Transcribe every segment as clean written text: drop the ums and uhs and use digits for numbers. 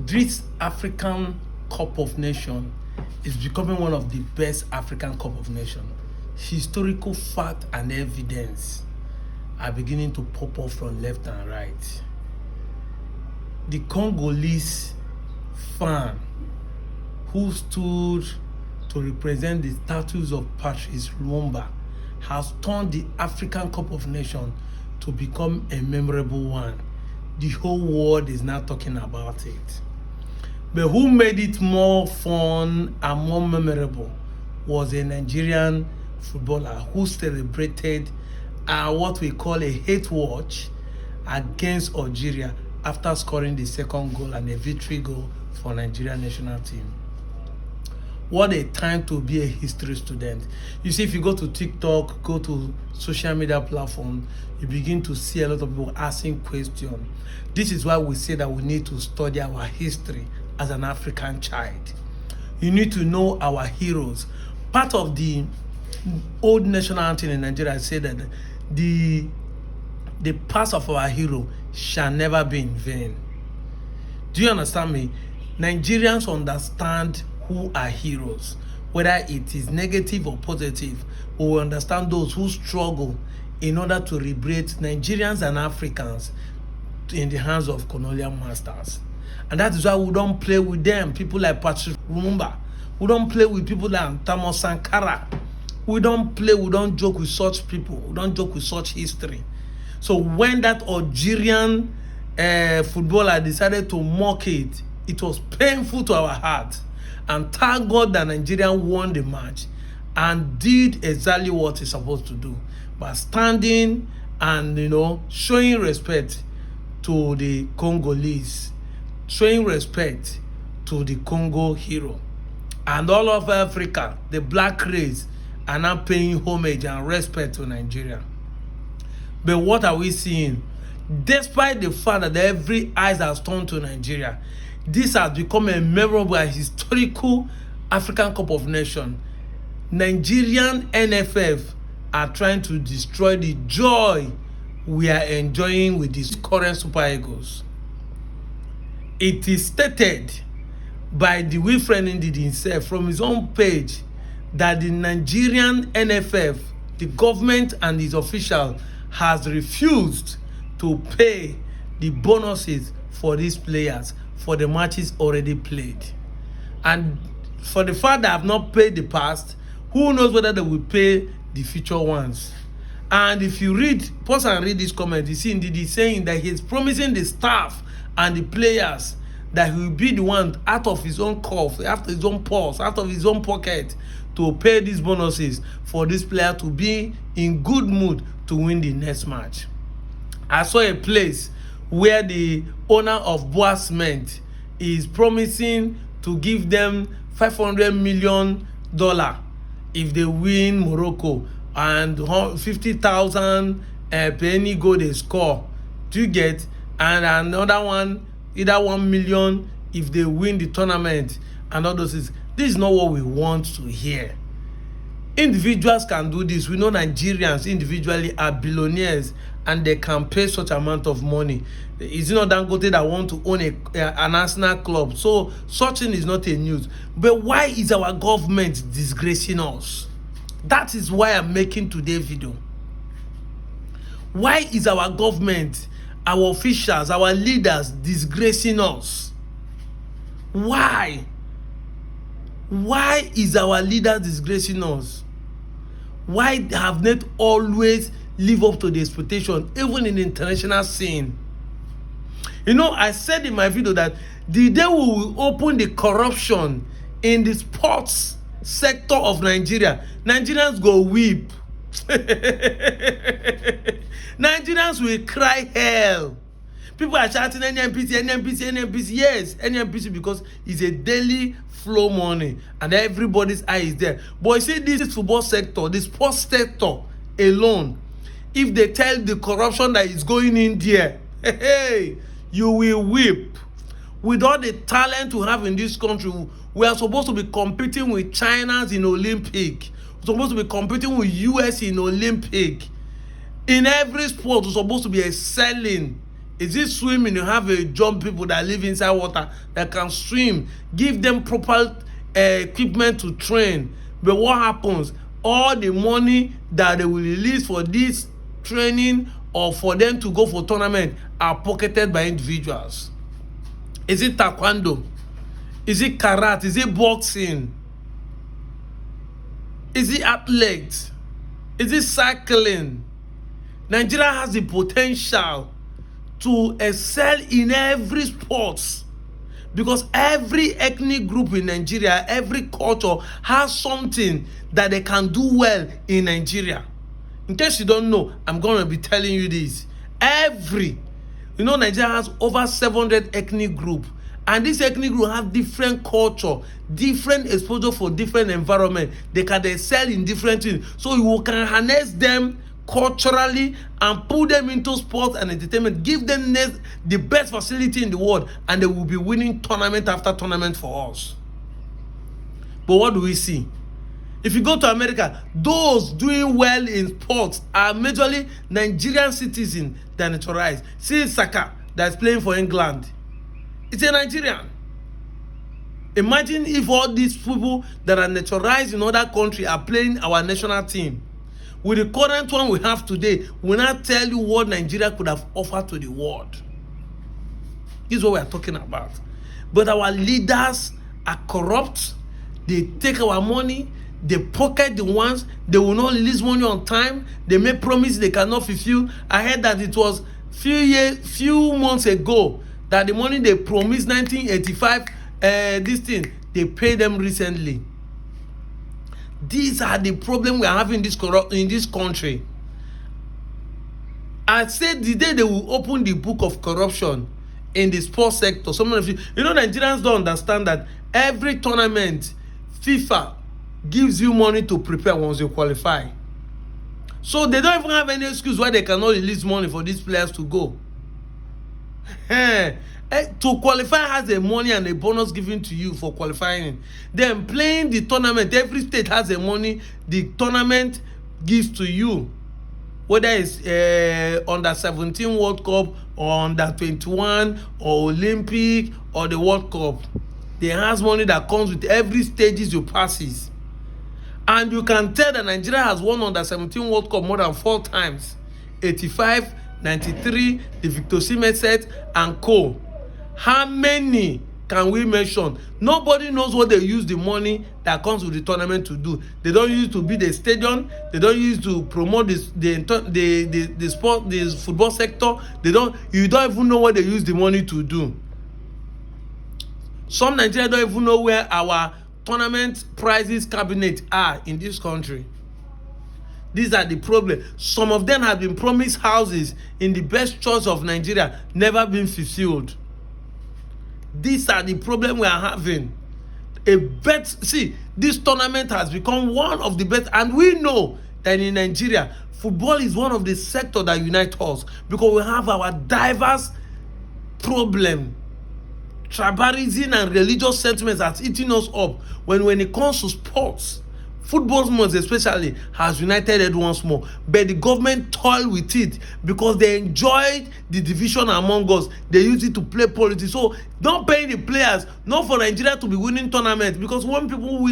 this African Cup of Nations is becoming one of the best African Cup of Nations. Historical fact and evidence are beginning to pop up from left and right. The Congolese fan who stood to represent the statues of Patrice Lumumba has turned the African Cup of Nations to become a memorable one. The whole world is now talking about it. But who made it more fun and more memorable was a Nigerian footballer who celebrated what we call a hate watch against Algeria after scoring the second goal and a victory goal for Nigerian national team. What a time to be a history student. You see, if you go to TikTok, go to social media platforms, you begin to see a lot of people asking questions. This is why we say that we need to study our history as an African child. You need to know our heroes. Part of the old national anthem in Nigeria said that the past of our hero shall never be in vain. Do you understand me? Nigerians understand who are heroes, whether it is negative or positive. We will understand those who struggle in order to liberate Nigerians and Africans in the hands of colonial masters. And that is why we don't play with them. People like Patrice Lumumba. We don't play with people like Thomas Sankara. We don't joke with such people. We don't joke with such history. So when that Algerian footballer decided to mock it, it was painful to our heart. And thank God that Nigeria won the match and did exactly what it's supposed to do by standing and showing respect to the Congolese, showing respect to the Congo hero. And all of Africa, the black race, are now paying homage and respect to Nigeria. But what are we seeing? Despite the fact that every eyes has turned to Nigeria, this has become a memorable and historical African Cup of Nations. Nigerian NFF are trying to destroy the joy we are enjoying with these current Super Eagles. It is stated by the Wilfred Ndidi himself from his own page that the Nigerian NFF, the government and its official, has refused to pay the bonuses for these players for the matches already played. And for the fact that I have not paid the past, who knows whether they will pay the future ones. And if you pause and read this comment, you see Ndidi saying that he is promising the staff and the players that he will be the one out of his own cough, after his own purse, out of his own pocket to pay these bonuses for this player to be in good mood to win the next match. I saw a place where the owner of Boa Cement is promising to give them $500 million if they win Morocco and 50,000 per any goal they score. Do you get? And another one, either 1 million if they win the tournament and all those things. This is not what we want to hear. Individuals can do this. We know Nigerians individually are billionaires and they can pay such amount of money. Is it not Dangote that want to own an Arsenal club? So such thing is not a news. But why is our government disgracing us? That is why I'm making today's video. Why is our government, our officials, our leaders disgracing us? Why? Why is our leaders disgracing us? Why have they always lived up to the expectation, even in the international scene? I said in my video that the day we will open the corruption in the sports sector of Nigeria, Nigerians go weep. Nigerians will cry hell. People are shouting NNPC, NNPC, NNPC. Yes, NNPC, because it's a daily flow money and everybody's eye is there. But you see, this football sector, the sports sector alone, if they tell the corruption that is going in there, hey, you will weep. With all the talent we have in this country, we are supposed to be competing with China's in Olympic. We're supposed to be competing with US in Olympic. In every sport, we're supposed to be excelling Is it swimming? You have a jump people that live inside water that can swim. Give them proper equipment to train. But what happens? All the money that they will release for this training or for them to go for tournament are pocketed by individuals. Is it taekwondo? Is it karate? Is it boxing? Is it athletics? Is it cycling? Nigeria has the potential to excel in every sport because every ethnic group in Nigeria, every culture has something that they can do well in Nigeria. In case you don't know, I'm going to be telling you this. Nigeria has over 700 ethnic groups. And this ethnic group have different culture, different exposure for different environment. They can excel in different things. So you can harness them culturally and put them into sports and entertainment. Give them the best facility in the world, and they will be winning tournament after tournament for us. But what do we see? If you go to America, those doing well in sports are majorly Nigerian citizens that are naturalized. See Saka that's playing for England. It's a Nigerian. Imagine if all these people that are naturalized in other countries are playing our national team. With the current one we have today, we now tell you what Nigeria could have offered to the world. This is what we are talking about. But our leaders are corrupt. They take our money. They pocket the ones. They will not release money on time. They make promises they cannot fulfill. I heard that it was few months ago that the money they promised 1985, they paid them recently. These are the problems we are having in this country. I said the day they will open the book of corruption in the sports sector, some of you, Nigerians don't understand that every tournament, FIFA gives you money to prepare once you qualify. So they don't even have any excuse why they cannot release money for these players to go. To qualify has a money and a bonus given to you for qualifying. Then playing the tournament, every state has a money the tournament gives to you, whether it's under 17 World Cup or under 21 or Olympic or the World Cup. There has money that comes with every stages you passes. And you can tell that Nigeria has won under 17 World Cup more than 4 times. 85, 93, the Victor Osimhen set, and co. How many can we mention? Nobody knows what they use the money that comes with the tournament to do. They don't use it to build a stadium. They don't use it to promote the sport, the football sector. You don't even know what they use the money to do. Some Nigerians don't even know where our tournament prizes cabinet are in this country. These are the problems. Some of them have been promised houses in the best church of Nigeria, never been fulfilled. These are the problems we are having. This tournament has become one of the best, and we know that in Nigeria, football is one of the sectors that unite us because we have our diverse problem. Tribalism and religious sentiments has eaten us up when it comes to sports. Football most especially has united it once more, but the government toiled with it because they enjoyed the division among us. They use it to play politics. So don't pay the players, not for Nigeria to be winning tournaments, because when people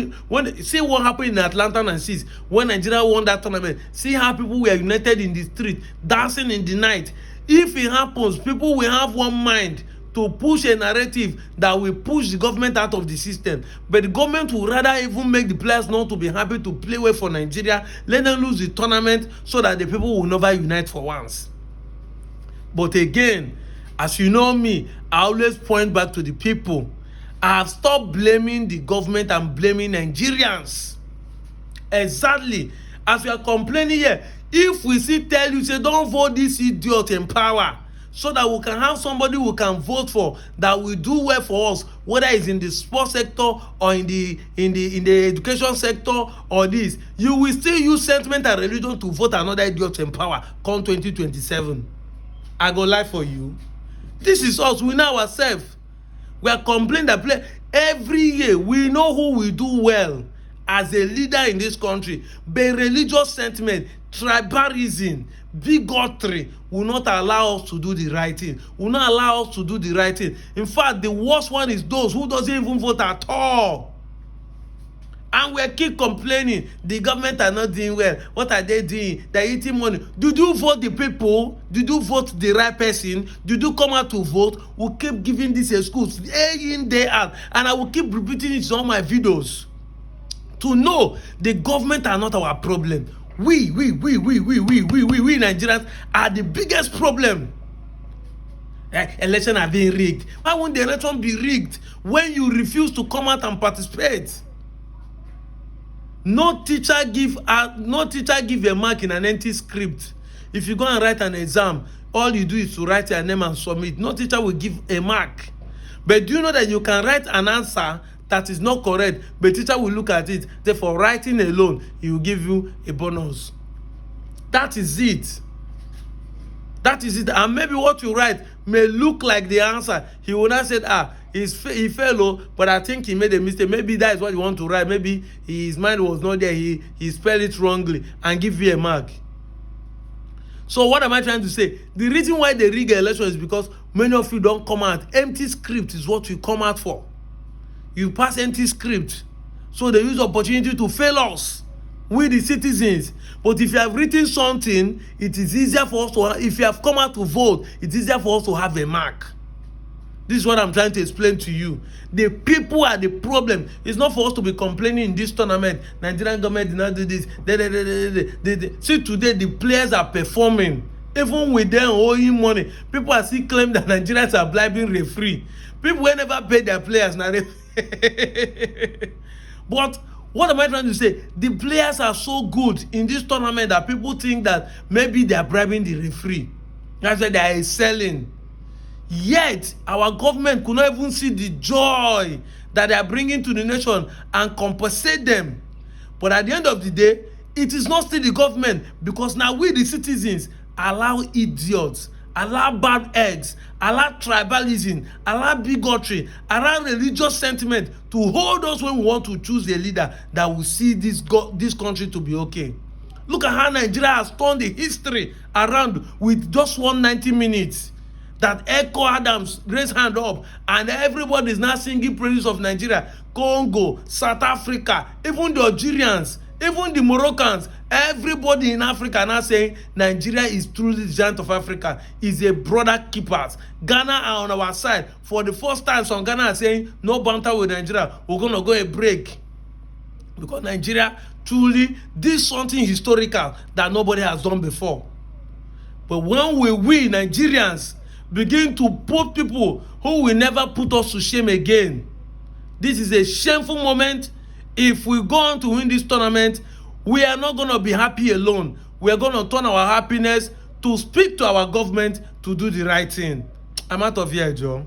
see what happened in Atlanta and Seas when Nigeria won that tournament, see how people were united in the street, dancing in the night. If it happens, people will have one mind to push a narrative that will push the government out of the system. But the government will rather even make the players not to be happy to play well for Nigeria, let them lose the tournament so that the people will never unite for once. But again, as you know me, I always point back to the people. I have stopped blaming the government and blaming Nigerians. Exactly. As we are complaining here, if we still tell you, say, don't vote this idiot in power, so that we can have somebody we can vote for that will do well for us, whether it's in the sports sector or in the education sector or this, you will still use sentiment and religion to vote another idiot in power come 2027. I go lie for you. This is us. We know ourselves. We are complaining that every year we know who will do well as a leader in this country, but religious sentiment, tribalism, bigotry will not allow us to do the right thing, will not allow us to do the right thing. In fact, the worst one is those who doesn't even vote at all. And we keep complaining, the government are not doing well. What are they doing? They're eating money. Did you vote the people? Did you vote the right person? Did you come out to vote? We'll keep giving this excuse day in, day out. And I will keep repeating it on my videos. To know the government are not our problem. We Nigerians are the biggest problem. Election are being rigged. Why won't the election be rigged when you refuse to come out and participate? No teacher give a mark in an empty script. If you go and write an exam, all you do is to write your name and submit. No teacher will give a mark. But do you know that you can write an answer that is not correct, but teacher will look at it. Therefore, writing alone, he will give you a bonus. That is it. That is it. And maybe what you write may look like the answer. He will not say, he fell, but I think he made a mistake. Maybe that is what you want to write. Maybe his mind was not there. He spelled it wrongly and give you a mark. So what am I trying to say? The reason why they rig election is because many of you don't come out. Empty script is what you come out for. You pass empty script. So they use opportunity to fail us, we the citizens. But if you have written something, it is easier for us to, if you have come out to vote, it's easier for us to have a mark. This is what I'm trying to explain to you. The people are the problem. It's not for us to be complaining in this tournament. Nigerian government did not do this. See, today the players are performing. Even with them owing money, people are still claiming that Nigerians are bribing referee. People will never pay their players now. But what am I trying to say? The players are so good in this tournament that people think that maybe they are bribing the referee. That's why they are excelling. Yet our government could not even see the joy that they are bringing to the nation and compensate them. But at the end of the day, it is not still the government, because now we the citizens allow idiots, allow bad eggs, allow tribalism, allow bigotry, allow religious sentiment to hold us when we want to choose a leader that will see this country to be okay. Look at how Nigeria has turned the history around with just 190 minutes. That Echo Adams raised hand up and everybody is now singing praises of Nigeria. Congo, South Africa, even the Algerians, even the Moroccans, everybody in Africa now saying Nigeria is truly the giant of Africa, is a brother keepers. Ghana are on our side. For the first time, some Ghana are saying no banter with Nigeria. We're going to go a break. Because Nigeria truly did something historical that nobody has done before. But when we Nigerians begin to put people who will never put us to shame again, this is a shameful moment. If we go on to win this tournament, we are not going to be happy alone. We are going to turn our happiness to speak to our government to do the right thing. I'm out of here, Joe.